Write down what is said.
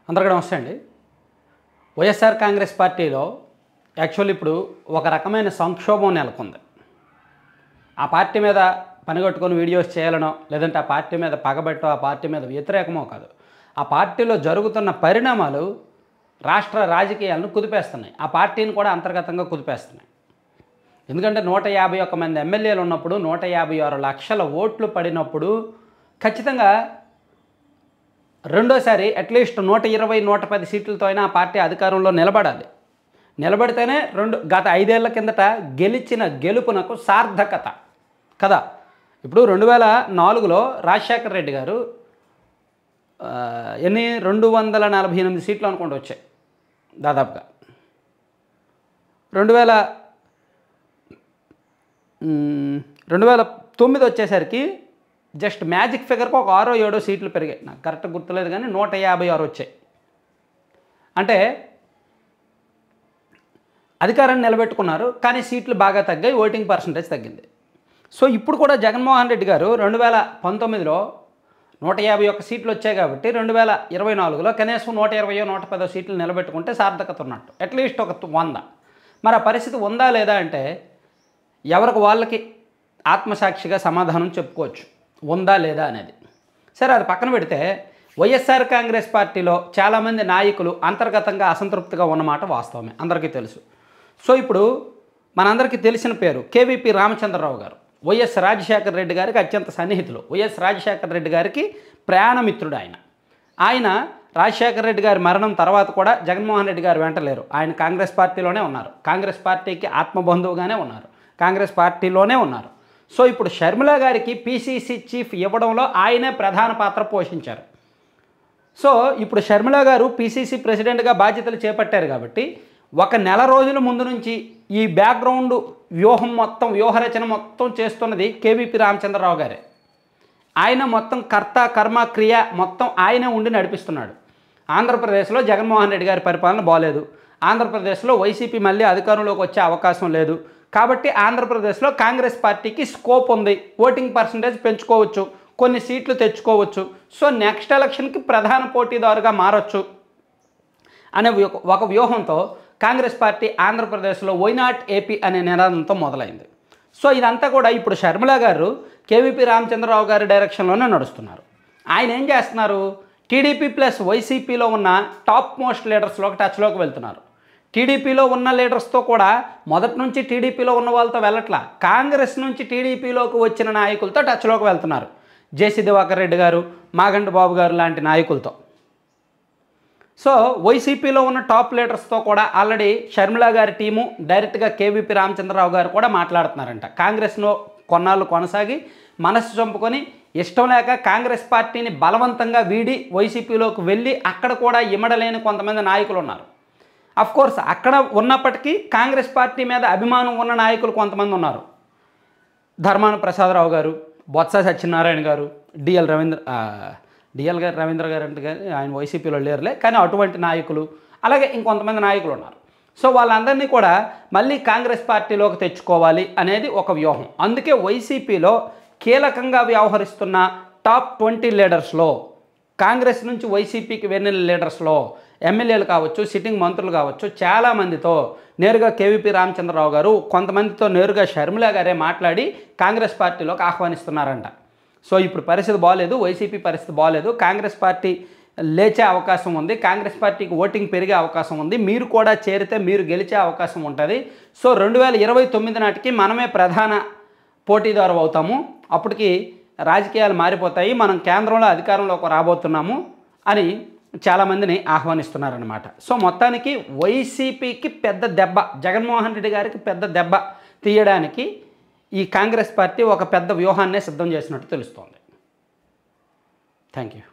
అందరికీ నమస్తే అండి. వైఎస్ఆర్ కాంగ్రెస్ పార్టీలో యాక్చువల్లీ ఇప్పుడు ఒక రకమైన సంక్షోభం నెలకొంది. ఆ పార్టీ మీద పనిగట్టుకొని వీడియోస్ చేయాలనో, లేదంటే ఆ పార్టీ మీద పగబెట్టో, ఆ పార్టీ మీద వ్యతిరేకమో కాదు. ఆ పార్టీలో జరుగుతున్న పరిణామాలు రాష్ట్ర రాజకీయాలను కుదిపేస్తున్నాయి. ఆ పార్టీని కూడా అంతర్గతంగా కుదిపేస్తున్నాయి. ఎందుకంటే 151 మంది ఎమ్మెల్యేలు ఉన్నప్పుడు 156 లక్షల ఓట్లు పడినప్పుడు ఖచ్చితంగా రెండోసారి అట్లీస్ట్ 120, 110 సీట్లతో అయినా ఆ పార్టీ అధికారంలో నిలబడాలి. నిలబడితేనే గత 5 ఏళ్ల కిందట గెలిచిన గెలుపునకు సార్థకత కదా. ఇప్పుడు 2004లో రాజశేఖర రెడ్డి గారు 248 సీట్లు అనుకుంటూ వచ్చాయి దాదాపుగా. 2009 వచ్చేసరికి జస్ట్ మ్యాజిక్ ఫిగర్కి ఒక 6-7 సీట్లు పెరిగాయి. నాకు కరెక్ట్ గుర్తులేదు కానీ 156 వచ్చాయి. అంటే అధికారాన్ని నిలబెట్టుకున్నారు, కానీ సీట్లు బాగా తగ్గాయి, ఓటింగ్ పర్సంటేజ్ తగ్గింది. సో ఇప్పుడు కూడా జగన్మోహన్ రెడ్డి గారు 2019లో 151 సీట్లు వచ్చాయి కాబట్టి 2024లో కనీసం 120, 110 సీట్లు నిలబెట్టుకుంటే సార్థకత ఉన్నట్టు, అట్లీస్ట్ ఒక 100. మరి ఆ పరిస్థితి ఉందా లేదా అంటే ఎవరికి వాళ్ళకి ఆత్మసాక్షిగా సమాధానం చెప్పుకోవచ్చు, ఉందా లేదా అనేది. సరే, అది పక్కన పెడితే వైఎస్ఆర్ కాంగ్రెస్ పార్టీలో చాలామంది నాయకులు అంతర్గతంగా అసంతృప్తిగా ఉన్నమాట వాస్తవమే, అందరికీ తెలుసు. సో ఇప్పుడు మనందరికీ తెలిసిన పేరు కేవీపీ రామచంద్రరావు గారు. వైఎస్ రాజశేఖర రెడ్డి గారికి అత్యంత సన్నిహితులు. వైఎస్ రాజశేఖర రెడ్డి గారికి ప్రయాణమిత్రుడు ఆయన రాజశేఖర రెడ్డి గారి మరణం తర్వాత కూడా జగన్మోహన్ రెడ్డి గారు వెంటలేరు. ఆయన కాంగ్రెస్ పార్టీలోనే ఉన్నారు, కాంగ్రెస్ పార్టీకి ఆత్మబంధువుగానే ఉన్నారు, కాంగ్రెస్ పార్టీలోనే ఉన్నారు. సో ఇప్పుడు షర్మిల గారికి పీసీసీ చీఫ్ ఇవ్వడంలో ఆయనే ప్రధాన పాత్ర పోషించారు. సో ఇప్పుడు షర్మిల గారు పీసీసీ ప్రెసిడెంట్గా బాధ్యతలు చేపట్టారు కాబట్టి 1 నెల రోజుల ముందు నుంచి ఈ బ్యాక్గ్రౌండ్ వ్యూహరచన మొత్తం చేస్తున్నది కేవీపీ రామచంద్రరావు గారే. ఆయన మొత్తం కర్త కర్మ క్రియ మొత్తం ఆయనే ఉండి నడిపిస్తున్నాడు. ఆంధ్రప్రదేశ్లో జగన్మోహన్ రెడ్డి గారి పరిపాలన బాలేదు. ఆంధ్రప్రదేశ్లో వైసీపీ మళ్ళీ అధికారంలోకి వచ్చే అవకాశం లేదు. కాబట్టి ఆంధ్రప్రదేశ్లో కాంగ్రెస్ పార్టీకి స్కోప్ ఉంది, ఓటింగ్ పర్సంటేజ్ పెంచుకోవచ్చు, కొన్ని సీట్లు తెచ్చుకోవచ్చు. సో నెక్స్ట్ ఎలక్షన్కి ప్రధాన పోటీదారుగా మారచ్చు అనే ఒక వ్యూహంతో కాంగ్రెస్ పార్టీ ఆంధ్రప్రదేశ్లో వై నాట్ ఏపీ అనే నినాదంతో మొదలైంది. సో ఇదంతా కూడా ఇప్పుడు షర్మిల గారు కేవీపీ రామచంద్రరావు గారి డైరెక్షన్లోనే నడుస్తున్నారు. ఆయన ఏం చేస్తున్నారు, టీడీపీ ప్లస్ వైసీపీలో ఉన్న టాప్ మోస్ట్ లీడర్స్లోకి టచ్లోకి వెళ్తున్నారు. టీడీపీలో ఉన్న లీడర్స్తో కూడా మొదటి నుంచి టీడీపీలో ఉన్న వాళ్ళతో వెళ్ళట్లా, కాంగ్రెస్ నుంచి టీడీపీలోకి వచ్చిన నాయకులతో టచ్లోకి వెళ్తున్నారు. జేసీ దివాకర్ రెడ్డి గారు, మాగంటి బాబు గారు లాంటి నాయకులతో. సో వైసీపీలో ఉన్న టాప్ లీడర్స్తో కూడా ఆల్రెడీ షర్మిల గారి టీము డైరెక్ట్గా కేవీపీ రామచంద్రరావు గారు కూడా మాట్లాడుతున్నారంట. కాంగ్రెస్లో కొన్నాళ్ళు కొనసాగి మనసు చంపుకొని ఇష్టం లేక కాంగ్రెస్ పార్టీని బలవంతంగా వీడి వైసీపీలోకి వెళ్ళి అక్కడ కూడా ఇమడలేని కొంతమంది నాయకులు ఉన్నారు. అఫ్కోర్స్ అక్కడ ఉన్నప్పటికీ కాంగ్రెస్ పార్టీ మీద అభిమానం ఉన్న నాయకులు కొంతమంది ఉన్నారు. ధర్మాన ప్రసాదరావు గారు, బొత్స సత్యనారాయణ గారు, డిఎల్ రవీంద్ర గారు అంటే ఆయన వైసీపీలో లేరులే, కానీ అటువంటి నాయకులు, అలాగే ఇంకొంతమంది నాయకులు ఉన్నారు. సో వాళ్ళందరినీ కూడా మళ్ళీ కాంగ్రెస్ పార్టీలోకి తెచ్చుకోవాలి అనేది ఒక వ్యూహం. అందుకే వైసీపీలో కీలకంగా వ్యవహరిస్తున్న టాప్ 20 లీడర్స్లో, కాంగ్రెస్ నుంచి వైసీపీకి వెళ్ళిన లీడర్స్లో ఎమ్మెల్యేలు కావచ్చు, సిట్టింగ్ మంత్రులు కావచ్చు, చాలామందితో నేరుగా కేవీపీ రామచంద్రరావు గారు, కొంతమందితో నేరుగా షర్మిల గారే మాట్లాడి కాంగ్రెస్ పార్టీలోకి ఆహ్వానిస్తున్నారంట. సో ఇప్పుడు పరిస్థితి బాగాలేదు, వైసీపీ పరిస్థితి బాగాలేదు, కాంగ్రెస్ పార్టీ లేచే అవకాశం ఉంది, కాంగ్రెస్ పార్టీకి ఓటింగ్ పెరిగే అవకాశం ఉంది, మీరు కూడా చేరితే మీరు గెలిచే అవకాశం ఉంటుంది. సో 2029 నాటికి మనమే ప్రధాన పోటీదారు అవుతాము, అప్పటికి రాజకీయాలు మారిపోతాయి, మనం కేంద్రంలో అధికారంలోకి రాబోతున్నాము అని చాలామందిని ఆహ్వానిస్తున్నారన్నమాట. సో మొత్తానికి వైసీపీకి పెద్ద దెబ్బ, జగన్మోహన్ రెడ్డి గారికి పెద్ద దెబ్బ తీయడానికి ఈ కాంగ్రెస్ పార్టీ ఒక పెద్ద వ్యూహాన్నే సిద్ధం చేసినట్టు తెలుస్తోంది. Thank you.